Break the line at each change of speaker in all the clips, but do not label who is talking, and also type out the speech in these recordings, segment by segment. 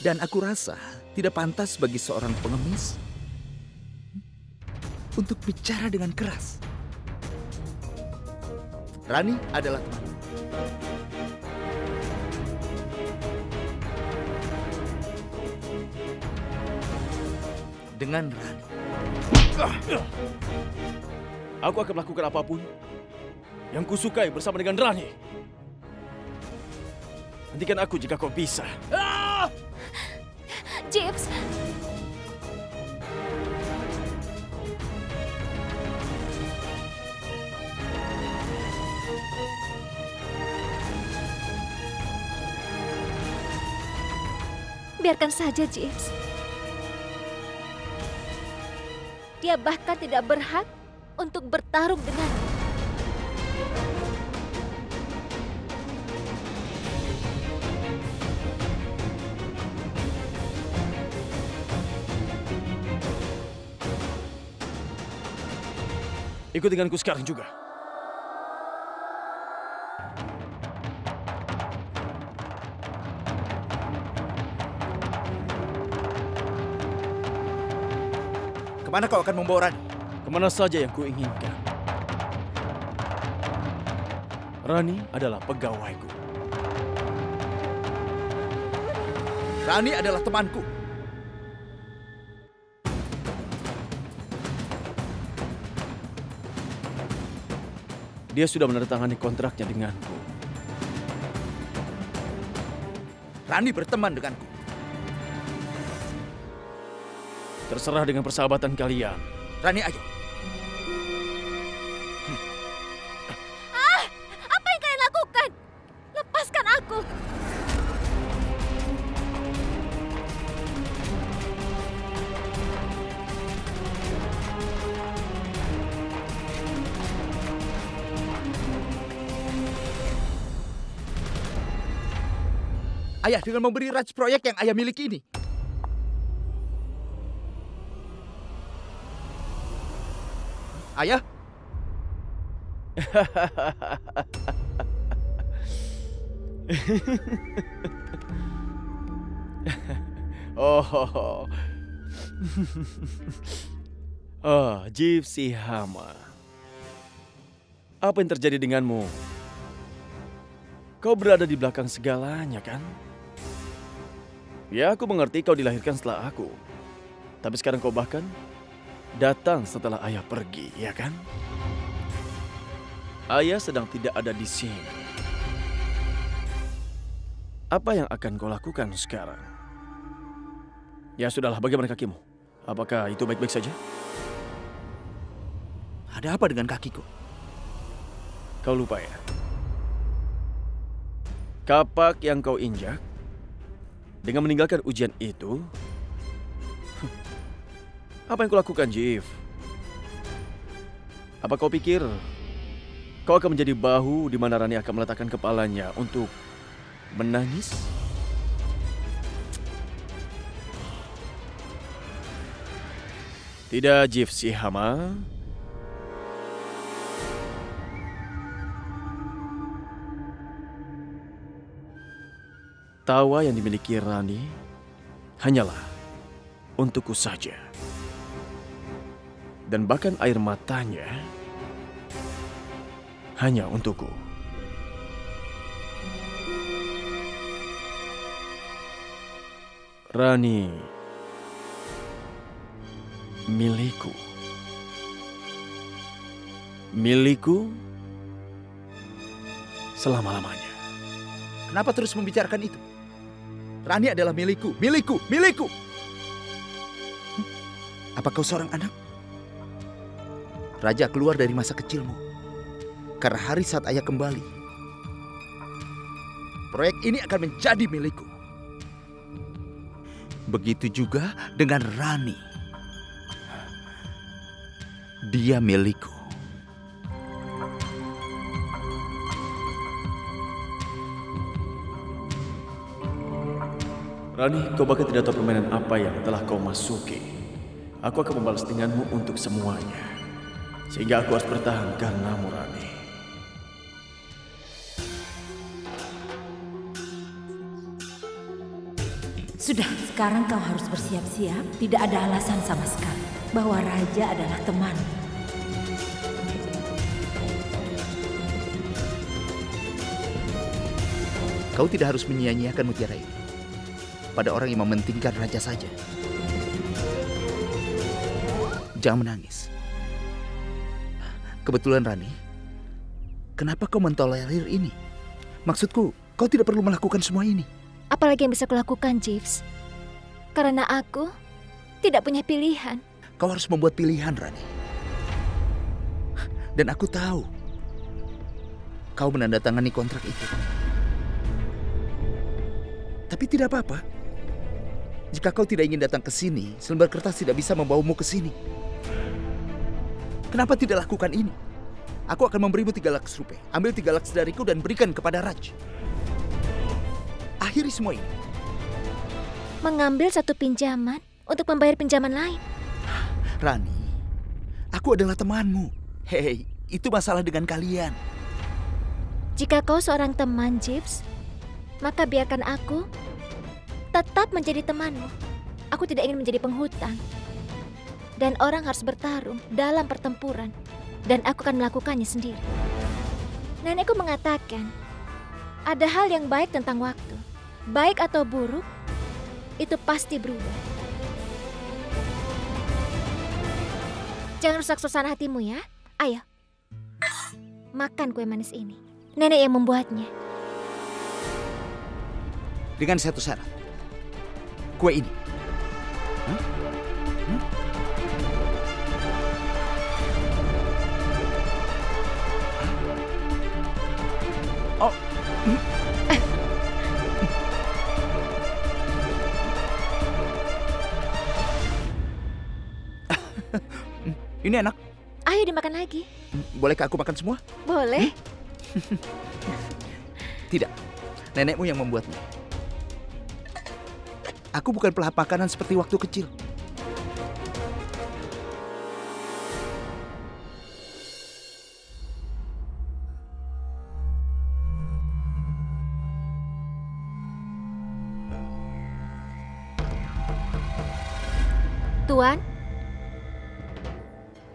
Dan aku rasa tidak pantas bagi seorang pengemis untuk bicara dengan keras. Rani adalah temanku. Dengan Rani,
aku akan melakukan apapun yang kusukai bersama dengan Rani. Hentikan aku jika kau bisa.
Jeeves. Biarkan saja, Jeeves. Dia bahkan tidak berhak untuk bertarung denganmu.
Ikut denganku sekarang juga.
kemana kau akan membawa Rani?
Kemana saja yang kuinginkan. Rani adalah pegawaiku.
Rani adalah temanku.
Dia sudah menandatangani kontraknya denganku.
Rani berteman denganku.
Terserah dengan persahabatan kalian.
Rani, ayo.
Apa yang kalian lakukan? Lepaskan aku.
Ayah, dengan memberi Raj proyek yang ayah miliki ini. Ayah?
Oh, Gypsy Hama. Apa yang terjadi denganmu? Kau berada di belakang segalanya, kan? Ya, aku mengerti kau dilahirkan setelah aku. Tapi sekarang kau bahkan datang setelah ayah pergi, ya kan? Ayah sedang tidak ada di sini. Apa yang akan kau lakukan sekarang? Ya sudahlah, bagaimana kakimu? Apakah itu baik-baik saja?
Ada apa dengan kakiku?
Kau lupa ya? Kapak yang kau injak dengan meninggalkan ujian itu. Apa yang kau lakukan, Jeev? Apa kau pikir kau akan menjadi bahu di mana Rani akan meletakkan kepalanya untuk menangis? Tidak, Gypsy Hama. Tawa yang dimiliki Rani hanyalah untukku saja. Dan bahkan air matanya hanya untukku. Rani milikku. Milikku selama-lamanya.
Kenapa terus membicarakan itu? Rani adalah milikku, milikku, milikku. Apa kau seorang anak? Raja keluar dari masa kecilmu. Karena hari saat ayah kembali, proyek ini akan menjadi milikku. Begitu juga dengan Rani. Dia milikku.
Rani, kau bahkan tidak tahu permainan apa yang telah kau masuki. Aku akan membalas denganmu untuk semuanya. Sehingga aku harus bertahan karenamu, Rani.
Sudah, sekarang kau harus bersiap-siap. Tidak ada alasan sama sekali bahwa Raja adalah teman.
Kau tidak harus menyia-nyiakan mutiara ini pada orang yang mementingkan raja saja. Jangan menangis. Kebetulan Rani, kenapa kau mentolerir ini? Maksudku, kau tidak perlu melakukan semua ini.
Apalagi yang bisa kulakukan, Jeeves? Karena aku tidak punya pilihan.
Kau harus membuat pilihan, Rani. Dan aku tahu kau menandatangani kontrak itu. Tapi tidak apa-apa. Jika kau tidak ingin datang ke sini, selembar kertas tidak bisa membawamu ke sini. Kenapa tidak lakukan ini? Aku akan memberimu 3 lakhs rupiah. Ambil 3 lakhs dariku dan berikan kepada Raj. Akhiri semua ini.
Mengambil satu pinjaman untuk membayar pinjaman lain.
Rani, aku adalah temanmu. Hei, itu masalah dengan kalian.
Jika kau seorang teman, Jeeves, maka biarkan aku tetap menjadi temanmu. Aku tidak ingin menjadi penghutang. Dan orang harus bertarung dalam pertempuran. Dan aku akan melakukannya sendiri. Nenekku mengatakan, ada hal yang baik tentang waktu. Baik atau buruk, itu pasti berubah. Jangan rusak suasana hatimu ya. Ayo, makan kue manis ini. Nenek yang membuatnya.
Dengan satu syarat. Kue ini. Oh. Ini enak.
Ayo dimakan lagi.
Bolehkah aku makan semua?
Boleh.
Tidak. Nenekmu yang membuatnya. Aku bukan pelahap makanan seperti waktu kecil.
Tuan,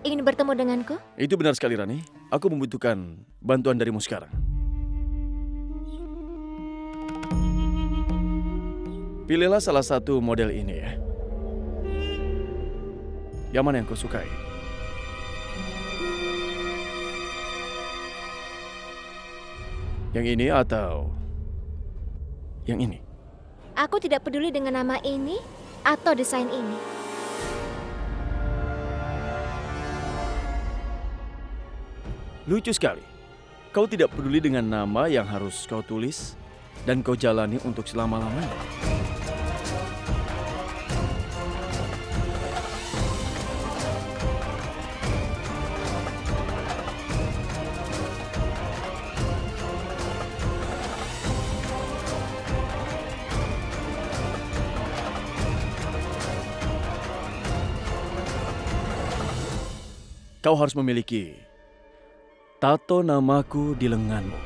ingin bertemu denganku?
Itu benar sekali, Rani. Aku membutuhkan bantuan darimu sekarang. Pilihlah salah satu model ini ya. Yang mana yang kau sukai? Yang ini atau yang ini?
Aku tidak peduli dengan nama ini atau desain ini.
Lucu sekali. Kau tidak peduli dengan nama yang harus kau tulis dan kau jalani untuk selama-lamanya. Kau harus memiliki tato namaku di lenganmu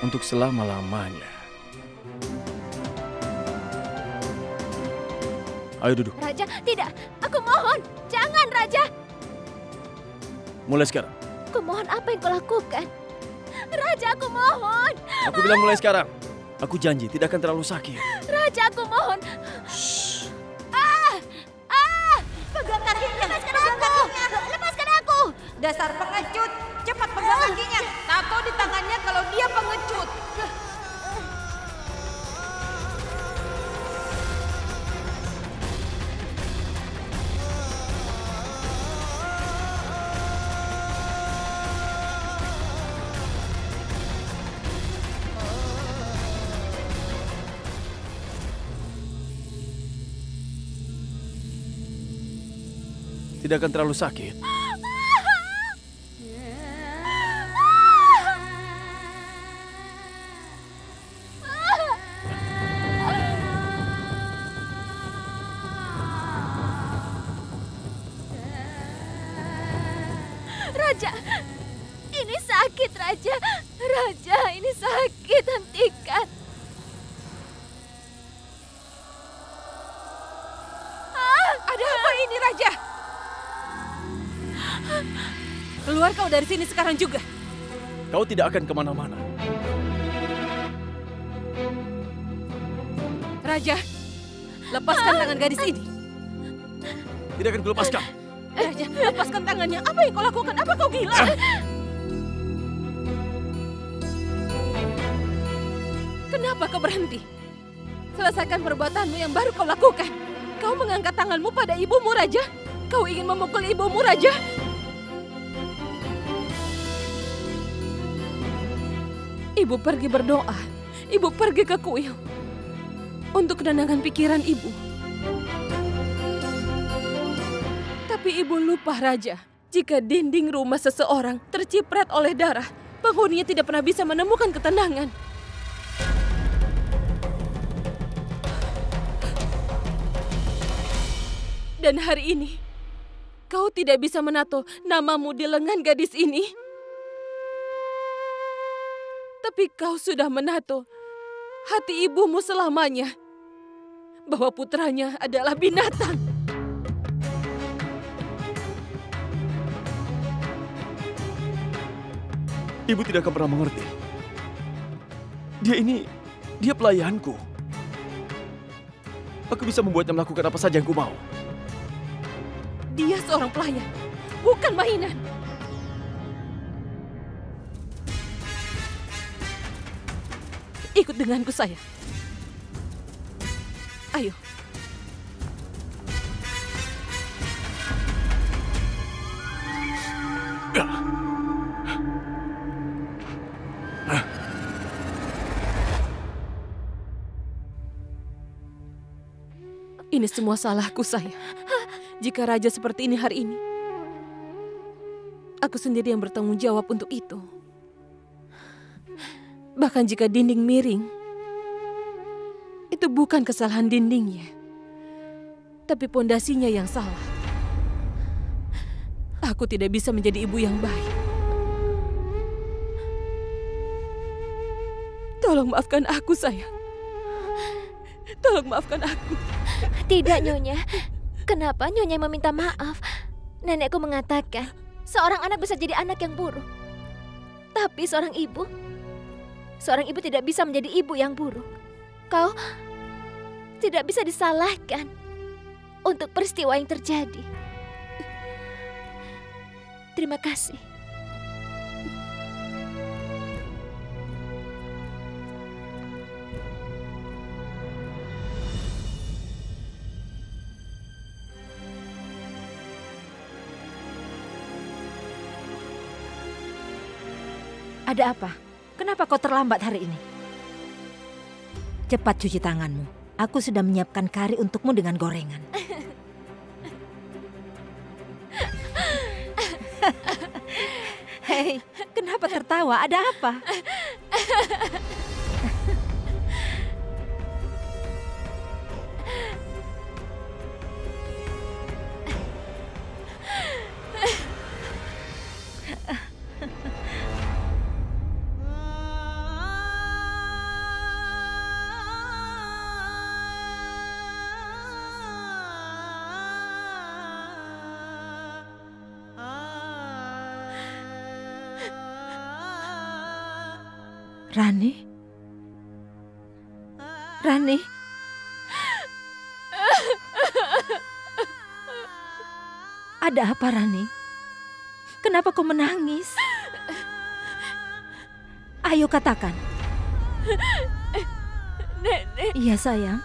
untuk selama-lamanya. Ayo duduk.
Raja, tidak. Aku mohon. Jangan, Raja.
Mulai sekarang.
Aku mohon, apa yang kau lakukan? Raja, aku mohon.
Aku bilang mulai sekarang. Aku janji tidak akan terlalu sakit.
Raja, aku mohon.
Shh.
Pegang kakinya.
Lepaskan aku.
Dasar pengecut. Cepat pegang kakinya. Tato di tangannya kalau dia pengecut.
Tidak akan terlalu sakit.
Raja, ini sakit, Raja. Raja, ini sakit. Hentikan.
kau dari sini sekarang juga.
Kau tidak akan kemana-mana.
Raja, lepaskan tangan gadis ini.
Tidak akan kulepaskan.
Raja, lepaskan tangannya. Apa yang kau lakukan? Apa kau gila? Kenapa kau berhenti? Selesaikan perbuatanmu yang baru kau lakukan. Kau mengangkat tanganmu pada ibumu, Raja. Kau ingin memukul ibumu, Raja. Ibu pergi berdoa. Ibu pergi ke kuil untuk menenangkan pikiran ibu. Tapi ibu lupa, Raja. Jika dinding rumah seseorang terciprat oleh darah, penghuninya tidak pernah bisa menemukan ketenangan. Dan hari ini, kau tidak bisa menato namamu di lengan gadis ini. Tapi kau sudah menato hati ibumu selamanya, bahwa putranya adalah binatang.
Ibu tidak akan pernah mengerti. Dia pelayanku. Aku bisa membuatnya melakukan apa saja yang ku mau.
Dia seorang pelayan, bukan mainan. Ikut denganku, sayang. Ayo. Ini semua salahku, sayang. Jika raja seperti ini hari ini, aku sendiri yang bertanggung jawab untuk itu. Bahkan jika dinding miring, itu bukan kesalahan dindingnya, tapi pondasinya yang salah. Aku tidak bisa menjadi ibu yang baik. Tolong maafkan aku, sayang. Tolong maafkan aku.
Tidak, Nyonya. Kenapa Nyonya meminta maaf? Nenekku mengatakan, seorang anak bisa jadi anak yang buruk. Tapi seorang ibu tidak bisa menjadi ibu yang buruk. Kau tidak bisa disalahkan untuk peristiwa yang terjadi. Terima kasih.
Ada apa? Kenapa kau terlambat hari ini? Cepat cuci tanganmu. Aku sudah menyiapkan kari untukmu dengan gorengan. Hei, kenapa tertawa? Ada apa? Rani? Rani? Ada apa, Rani? Kenapa kau menangis? Ayo katakan.
Nenek.
Iya, sayang.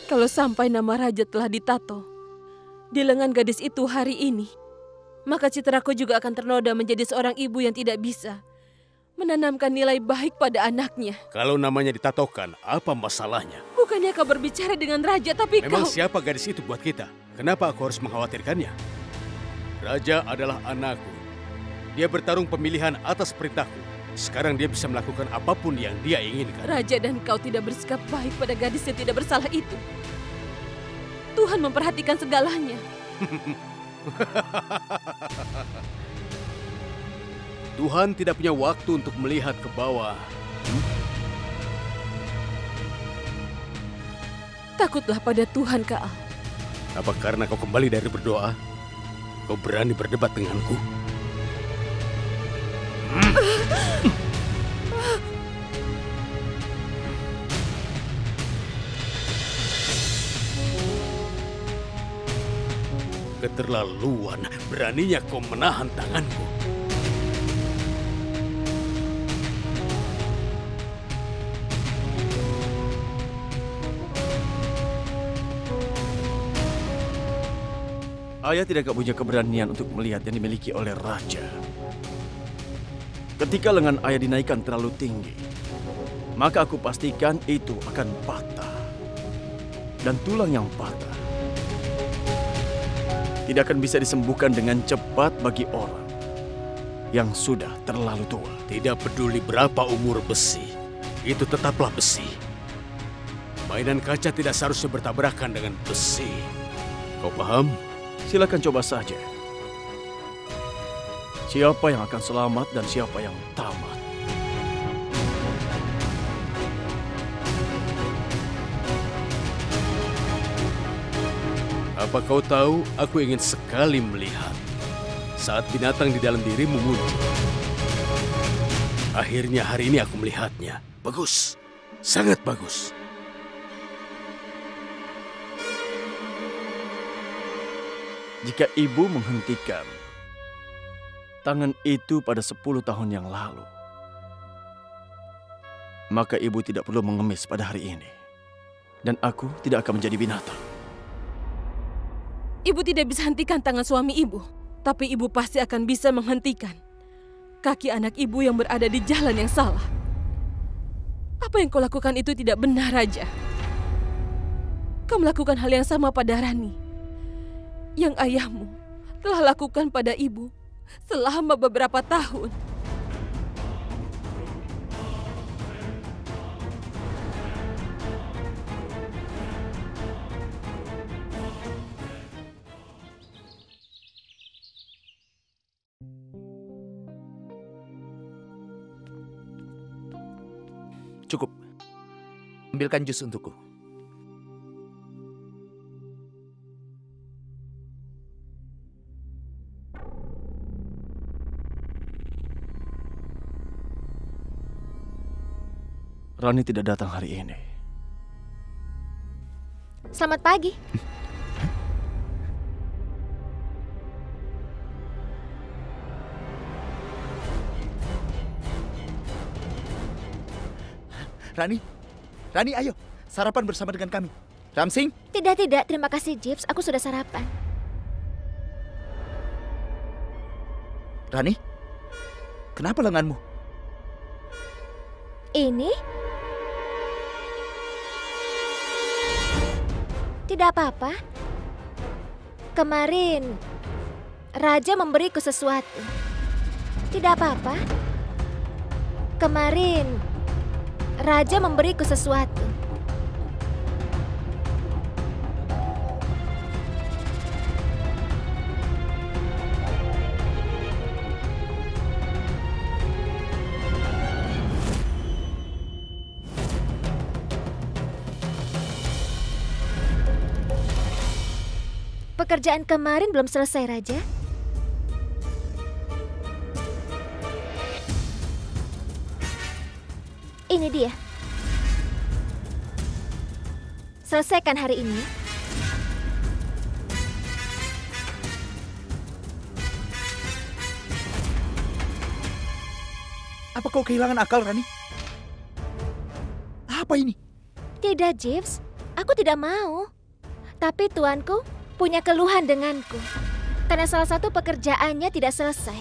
Kalau sampai nama raja telah ditato di lengan gadis itu hari ini, maka citraku juga akan ternoda menjadi seorang ibu yang tidak bisa menanamkan nilai baik pada anaknya.
Kalau namanya ditatokan, apa masalahnya?
Bukannya kau berbicara dengan raja, tapi
Memang
kau...
siapa gadis itu buat kita? Kenapa aku harus mengkhawatirkannya? Raja adalah anakku. Dia bertarung pemilihan atas perintahku. Sekarang dia bisa melakukan apapun yang dia inginkan.
Raja dan kau tidak bersikap baik pada gadis yang tidak bersalah itu. Tuhan memperhatikan segalanya.
Tuhan tidak punya waktu untuk melihat ke bawah.
Takutlah pada Tuhan, Kak Al.
Apa karena kau kembali dari berdoa, kau berani berdebat denganku? Keterlaluan, beraninya kau menahan tanganku.
Ayah tidak punya keberanian untuk melihat yang dimiliki oleh raja. Ketika lengan ayah dinaikkan terlalu tinggi, maka aku pastikan itu akan patah. Dan tulang yang patah tidak akan bisa disembuhkan dengan cepat bagi orang yang sudah terlalu tua.
Tidak peduli berapa umur besi, itu tetaplah besi. Mainan kaca tidak seharusnya bertabrakan dengan besi. Kau paham?
Silakan coba saja. Siapa yang akan selamat dan siapa yang tamat.
Apa kau tahu, aku ingin sekali melihat saat binatang di dalam dirimu muncul. Akhirnya hari ini aku melihatnya. Bagus, sangat bagus.
Jika ibu menghentikan tangan itu pada 10 tahun yang lalu, maka ibu tidak perlu mengemis pada hari ini. Dan aku tidak akan menjadi binatang.
Ibu tidak bisa hentikan tangan suami ibu, tapi ibu pasti akan bisa menghentikan kaki anak ibu yang berada di jalan yang salah. Apa yang kau lakukan itu tidak benar, Raja. Kau melakukan hal yang sama pada Rani yang ayahmu telah lakukan pada ibu selama beberapa tahun.
Cukup. Ambilkan jus untukku.
Rani tidak datang hari ini.
Selamat pagi.
Rani, ayo. Sarapan bersama dengan kami. Ramsing?
Tidak. Terima kasih, Jeeves. Aku sudah sarapan.
Rani? Kenapa lenganmu?
Ini? Tidak apa-apa. Kemarin, Raja memberiku sesuatu. Tidak apa-apa. Kemarin, Raja memberiku sesuatu. Pekerjaan kemarin belum selesai, Raja. Ini dia. Selesaikan hari ini.
Apa kau kehilangan akal, Rani? Apa ini?
Tidak, Jeeves. Aku tidak mau. Tapi tuanku punya keluhan denganku. Karena salah satu pekerjaannya tidak selesai.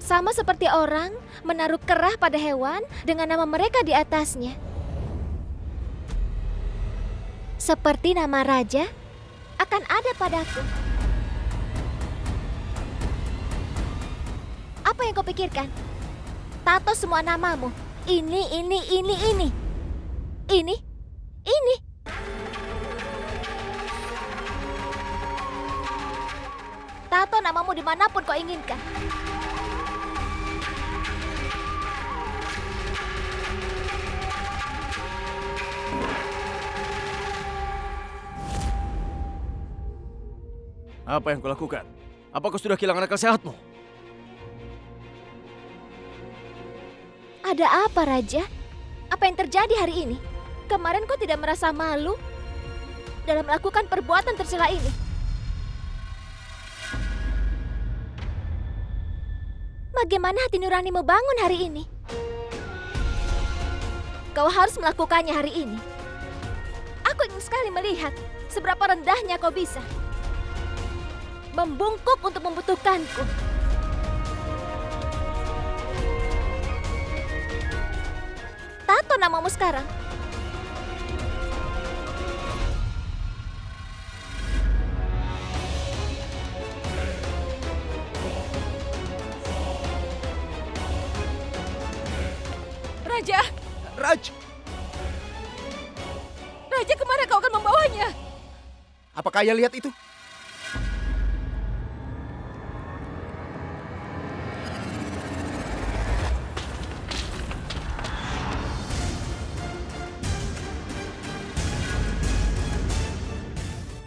Sama seperti orang menaruh kerah pada hewan dengan nama mereka di atasnya. Seperti nama raja akan ada padaku. Apa yang kau pikirkan? Tato semua namamu. Ini. Tato namamu dimanapun kau inginkan.
Apa yang kau lakukan? Apa kau sudah kehilangan akal sehatmu?
Ada apa, Raja? Apa yang terjadi hari ini? Kemarin kau tidak merasa malu dalam melakukan perbuatan tercela ini. Bagaimana hati nuranimu bangun hari ini? Kau harus melakukannya hari ini. Aku ingin sekali melihat seberapa rendahnya kau bisa membungkuk untuk membutuhkanku. Tato namamu sekarang.
Raja!
Raj,
Raja, kemana kau akan membawanya?
apakah ayah lihat itu?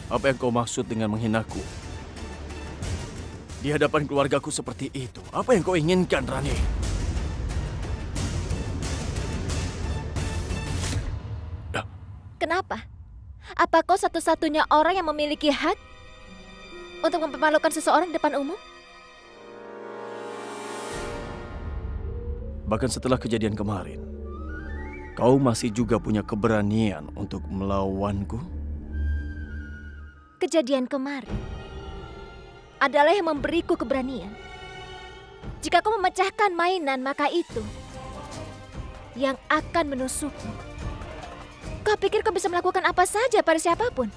Apa yang kau maksud dengan menghinaku? Di hadapan keluargaku seperti itu, apa yang kau inginkan, Rani?
Kenapa? Apa kau satu-satunya orang yang memiliki hak untuk mempermalukan seseorang di depan umum?
Bahkan setelah kejadian kemarin, kau masih juga punya keberanian untuk melawanku?
Kejadian kemarin adalah yang memberiku keberanian. Jika kau memecahkan mainan, maka itu yang akan menusukmu. Kau pikir kau bisa melakukan apa saja pada siapapun,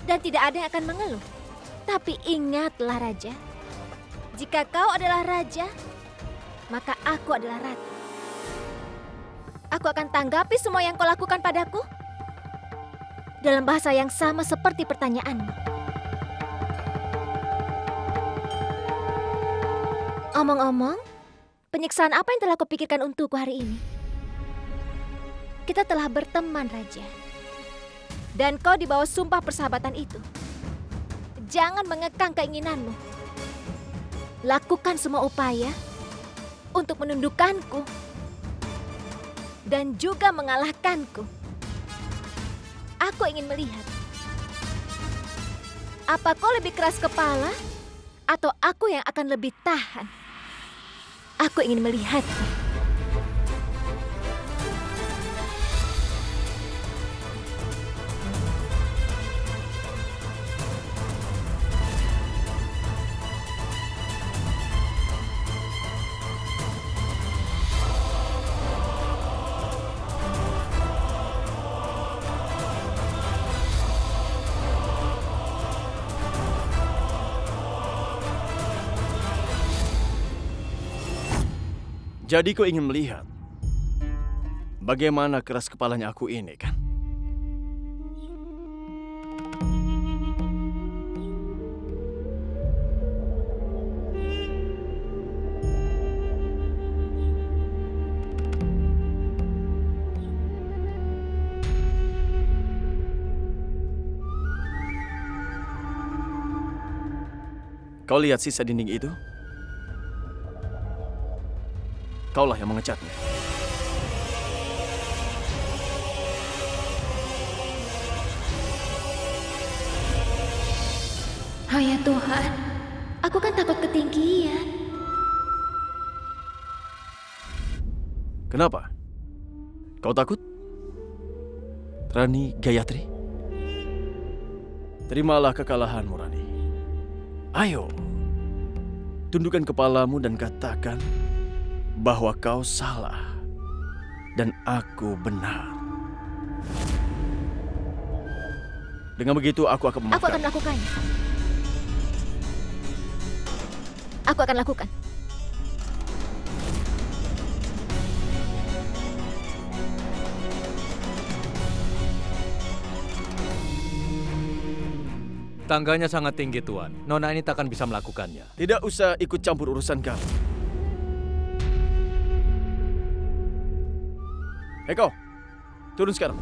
dan tidak ada yang akan mengeluh. Tapi ingatlah, Raja, jika kau adalah raja, maka aku adalah ratu. Aku akan tanggapi semua yang kau lakukan padaku dalam bahasa yang sama seperti pertanyaanmu. Omong-omong, penyiksaan apa yang telah kau pikirkan untukku hari ini? Kita telah berteman, Raja. Dan kau di bawah sumpah persahabatan itu. Jangan mengekang keinginanmu. Lakukan semua upaya untuk menundukkanku dan juga mengalahkanku. Aku ingin melihat, apa kau lebih keras kepala atau aku yang akan lebih tahan? Aku ingin melihatnya.
Jadi kau ingin melihat bagaimana keras kepalanya aku ini, kan? Kau lihat sisa dinding itu? Kaulah yang mengecatnya.
Oh ya Tuhan, aku kan takut ketinggian.
Kenapa? Kau takut? Rani Gayatri? Terimalah kekalahanmu, Rani. Ayo, tundukkan kepalamu dan katakan bahwa kau salah dan aku benar. Dengan begitu aku akan memaafkan.
Aku akan melakukannya. Aku akan lakukan.
Tangganya sangat tinggi, Tuan. Nona ini takkan bisa melakukannya.
Tidak usah ikut campur urusan kami. Hei kau, turun sekarang.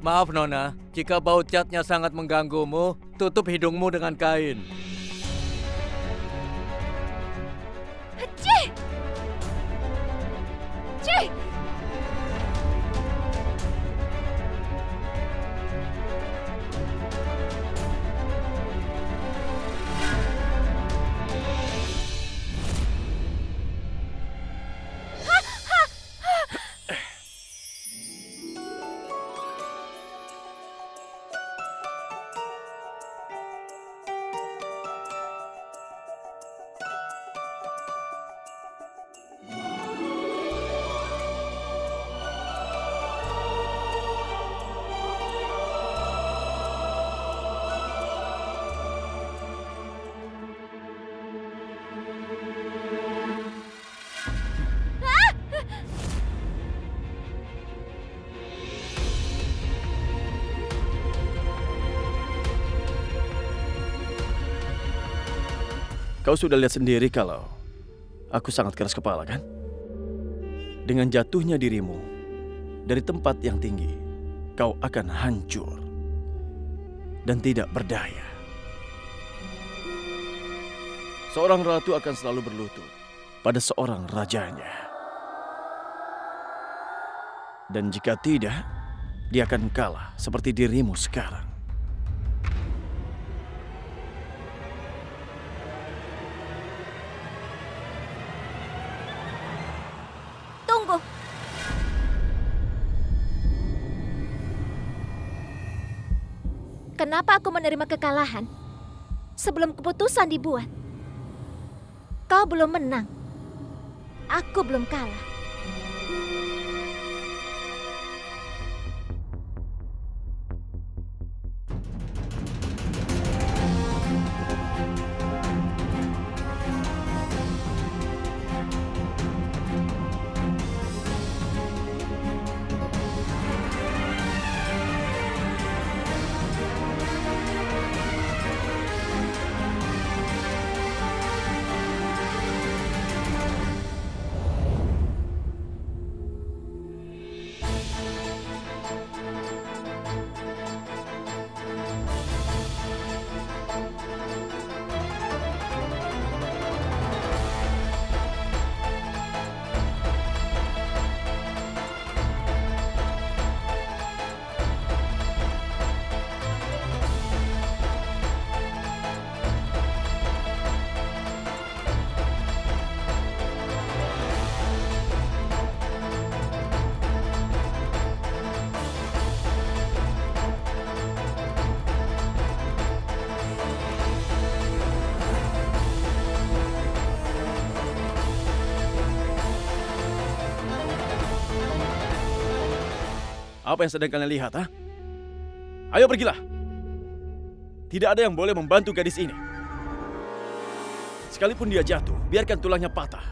Maaf Nona, jika bau catnya sangat mengganggumu, tutup hidungmu dengan kain.
Cih! Cih!
Kau sudah lihat sendiri kalau aku sangat keras kepala, kan? Dengan jatuhnya dirimu dari tempat yang tinggi, kau akan hancur dan tidak berdaya. Seorang ratu akan selalu berlutut pada seorang rajanya. Dan jika tidak, dia akan kalah seperti dirimu sekarang.
Tunggu. Kenapa aku menerima kekalahan sebelum keputusan dibuat? Kau belum menang. Aku belum kalah.
Apa yang sedang kalian lihat, ha? Ayo pergilah. Tidak ada yang boleh membantu gadis ini. Sekalipun dia jatuh, biarkan tulangnya patah.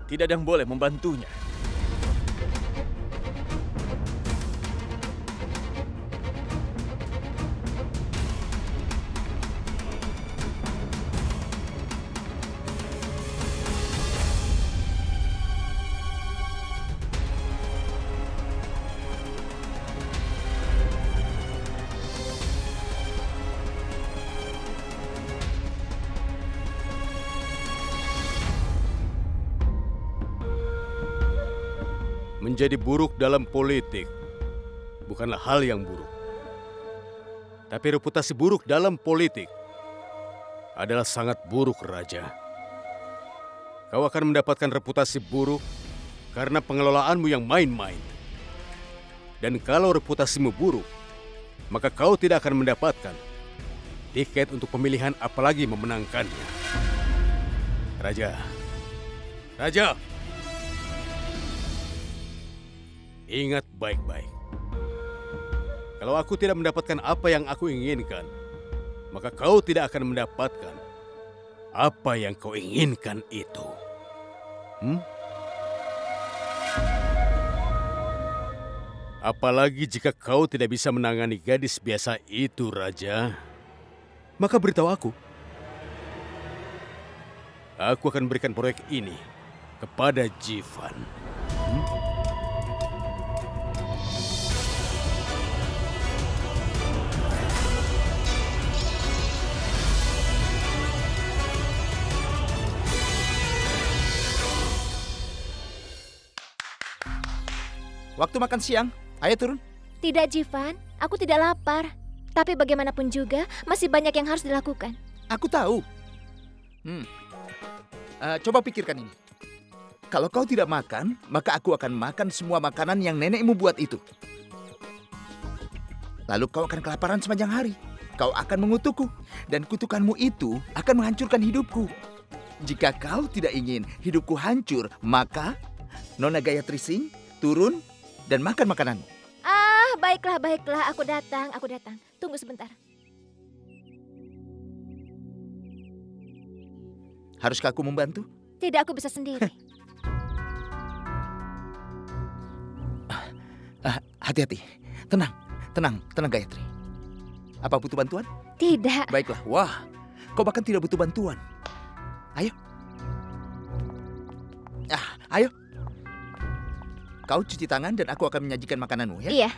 Tidak ada yang boleh membantunya.
Menjadi buruk dalam politik bukanlah hal yang buruk. Tapi reputasi buruk dalam politik adalah sangat buruk, Raja. Kau akan mendapatkan reputasi buruk karena pengelolaanmu yang main-main. Dan kalau reputasimu buruk, maka kau tidak akan mendapatkan tiket untuk pemilihan apalagi memenangkannya. Raja. Raja! Ingat baik-baik. Kalau aku tidak mendapatkan apa yang aku inginkan, maka kau tidak akan mendapatkan apa yang kau inginkan itu. Apalagi jika kau tidak bisa menangani gadis biasa itu, Raja. Maka beritahu aku. Aku akan berikan proyek ini kepada Jivan.
waktu makan siang. Ayo turun.
Tidak, Jivan. Aku tidak lapar. Tapi bagaimanapun juga, masih banyak yang harus dilakukan.
Aku tahu. Coba pikirkan ini. Kalau kau tidak makan, maka aku akan makan semua makanan yang nenekmu buat itu. Lalu kau akan kelaparan sepanjang hari. Kau akan mengutukku. Dan kutukanmu itu akan menghancurkan hidupku. Jika kau tidak ingin hidupku hancur, maka Nona Gayatri Singh turun dan makan makananmu.
Baiklah. Aku datang. Tunggu sebentar.
Haruskah aku membantu?
Tidak, aku bisa sendiri.
Hati-hati. Tenang Gayatri. Apa butuh bantuan?
Tidak.
Baiklah. Wah, kau bahkan tidak butuh bantuan. Ayo. Ayo. Kau cuci tangan dan aku akan menyajikan makananmu, ya?
Iya.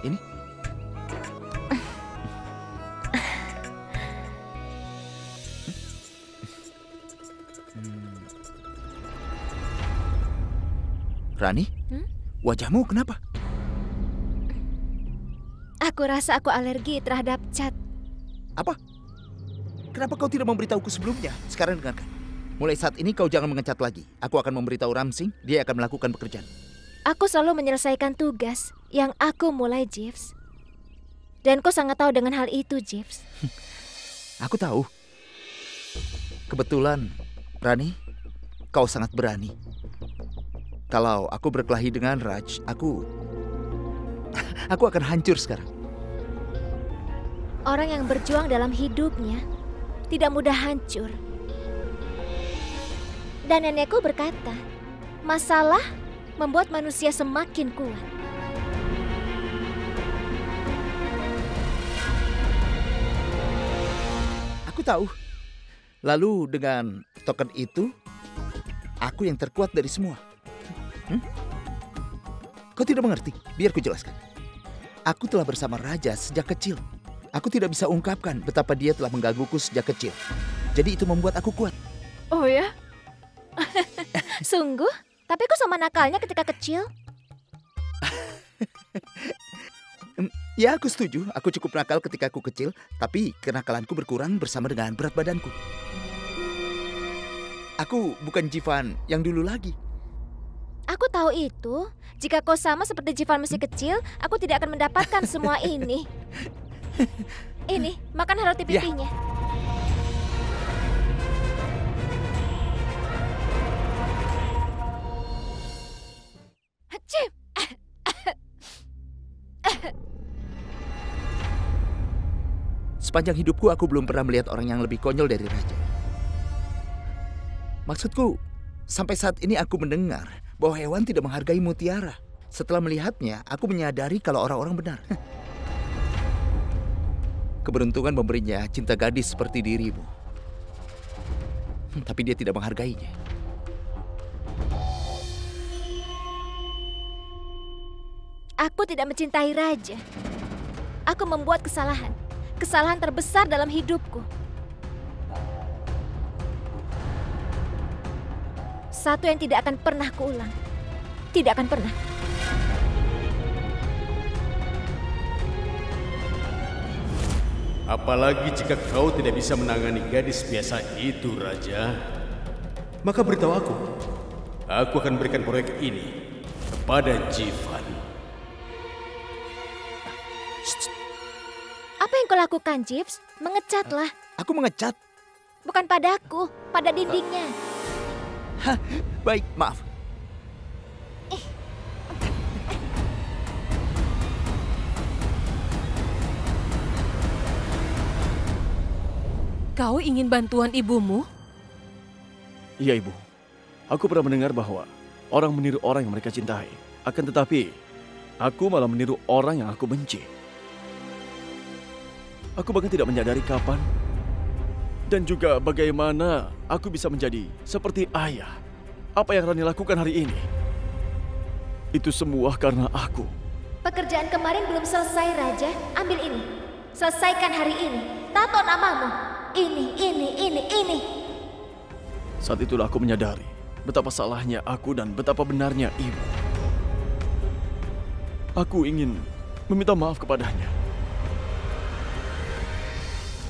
Ini. Rani, wajahmu kenapa?
Aku rasa aku alergi terhadap cat.
Apa? Kenapa kau tidak memberitahuku sebelumnya? Sekarang dengarkan. Mulai saat ini kau jangan mengecat lagi. Aku akan memberitahu Ramsing, dia akan melakukan pekerjaan.
Aku selalu menyelesaikan tugas yang aku mulai, Jeeves. Dan kau sangat tahu dengan hal itu, Jeeves.
Aku tahu. Kebetulan, Rani, kau sangat berani. Kalau aku berkelahi dengan Raj, aku akan hancur sekarang.
Orang yang berjuang dalam hidupnya tidak mudah hancur. Dan nenekku berkata, masalah membuat manusia semakin kuat.
Aku tahu. Lalu dengan token itu, aku yang terkuat dari semua. Kau tidak mengerti? Biar ku jelaskan. Aku telah bersama Raja sejak kecil. Aku tidak bisa ungkapkan betapa dia telah menggangguku sejak kecil. Jadi itu membuat aku kuat.
Oh ya? Sungguh? Tapi kok sama nakalnya ketika kecil?
Ya, aku setuju. Aku cukup nakal ketika aku kecil, tapi kenakalanku berkurang bersama dengan berat badanku. Aku bukan Jivan yang dulu lagi.
Aku tahu itu. Jika kau sama seperti Jivan masih kecil, aku tidak akan mendapatkan semua ini. Ini, makan roti pipinya. Cip.
Sepanjang hidupku aku belum pernah melihat orang yang lebih konyol dari Raja. Maksudku, sampai saat ini aku mendengar bahwa hewan tidak menghargai mutiara. Setelah melihatnya, aku menyadari kalau orang-orang benar. Keberuntungan memberinya cinta gadis seperti dirimu. Tapi dia tidak menghargainya.
Aku tidak mencintai Raja. Aku membuat kesalahan. Kesalahan terbesar dalam hidupku. Satu yang tidak akan pernah kuulang. Tidak akan pernah.
Apalagi jika kau tidak bisa menangani gadis biasa itu, Raja. Maka beritahu aku. Aku akan berikan proyek ini kepada Jivan.
Apa yang kau lakukan, Jeeves? Mengecatlah.
Aku mengecat.
Bukan padaku, pada dindingnya.
Hah, baik, maaf.
Kau ingin bantuan ibumu?
Iya, Ibu. Aku pernah mendengar bahwa orang meniru orang yang mereka cintai. Akan tetapi, aku malah meniru orang yang aku benci. Aku bahkan tidak menyadari kapan dan juga bagaimana aku bisa menjadi seperti ayah. Apa yang Rani lakukan hari ini, itu semua karena aku.
Pekerjaan kemarin belum selesai, Raja. Ambil ini. Selesaikan hari ini. Tato namamu. Ini.
Saat itulah aku menyadari betapa salahnya aku dan betapa benarnya ibu. Aku ingin meminta maaf kepadanya.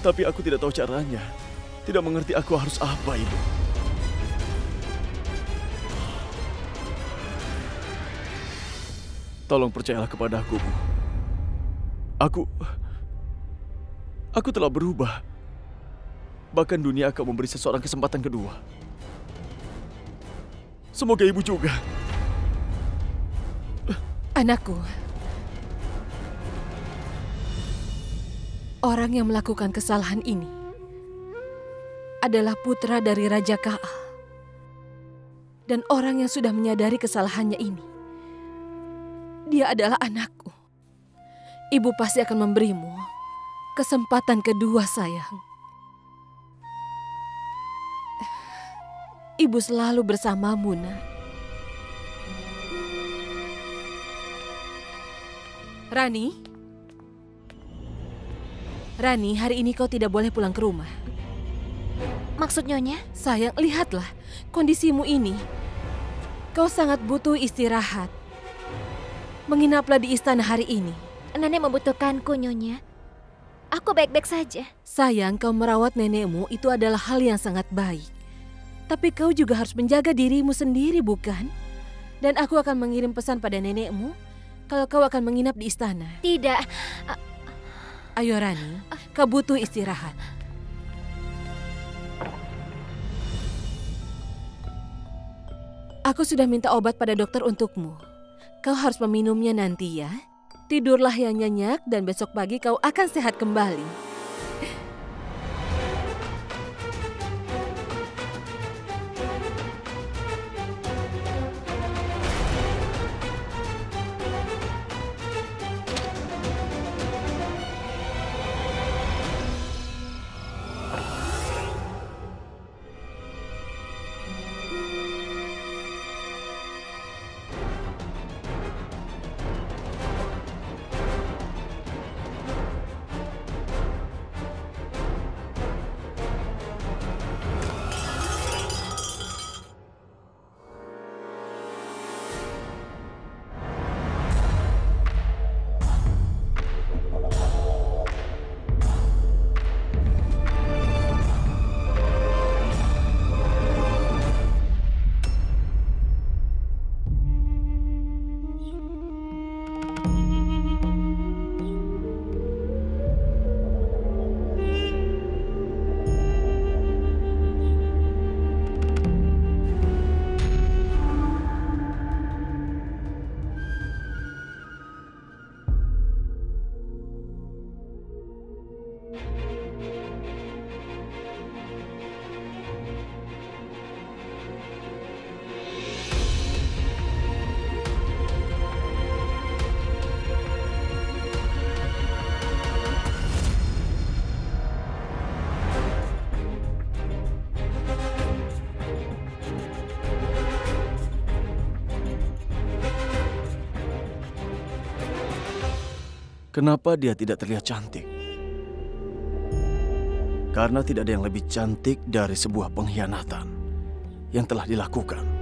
Tapi aku tidak tahu caranya. Tidak mengerti aku harus apa, Ibu. Tolong percayalah kepadaku, Bu. Aku telah berubah. Bahkan dunia akan memberi seseorang kesempatan kedua. Semoga Ibu juga.
Anakku, orang yang melakukan kesalahan ini adalah putra dari Raja Kaal. Dan orang yang sudah menyadari kesalahannya ini, dia adalah anakku. Ibu pasti akan memberimu kesempatan kedua, sayang. Ibu selalu bersamamu, Nak. Rani, hari ini kau tidak boleh pulang ke rumah.
Maksud Nyonya?
Sayang, lihatlah kondisimu ini. Kau sangat butuh istirahat. Menginaplah di istana hari ini.
Nenek membutuhkanku, Nyonya. Aku baik-baik saja.
Sayang, kau merawat nenekmu itu adalah hal yang sangat baik. Tapi kau juga harus menjaga dirimu sendiri, bukan? Dan aku akan mengirim pesan pada nenekmu kalau kau akan menginap di istana.
Tidak.
Ayo Rani, kau butuh istirahat. Aku sudah minta obat pada dokter untukmu. Kau harus meminumnya nanti ya. Tidurlah yang nyenyak dan besok pagi kau akan sehat kembali.
Kenapa dia tidak terlihat cantik? Karena tidak ada yang lebih cantik dari sebuah pengkhianatan yang telah dilakukan.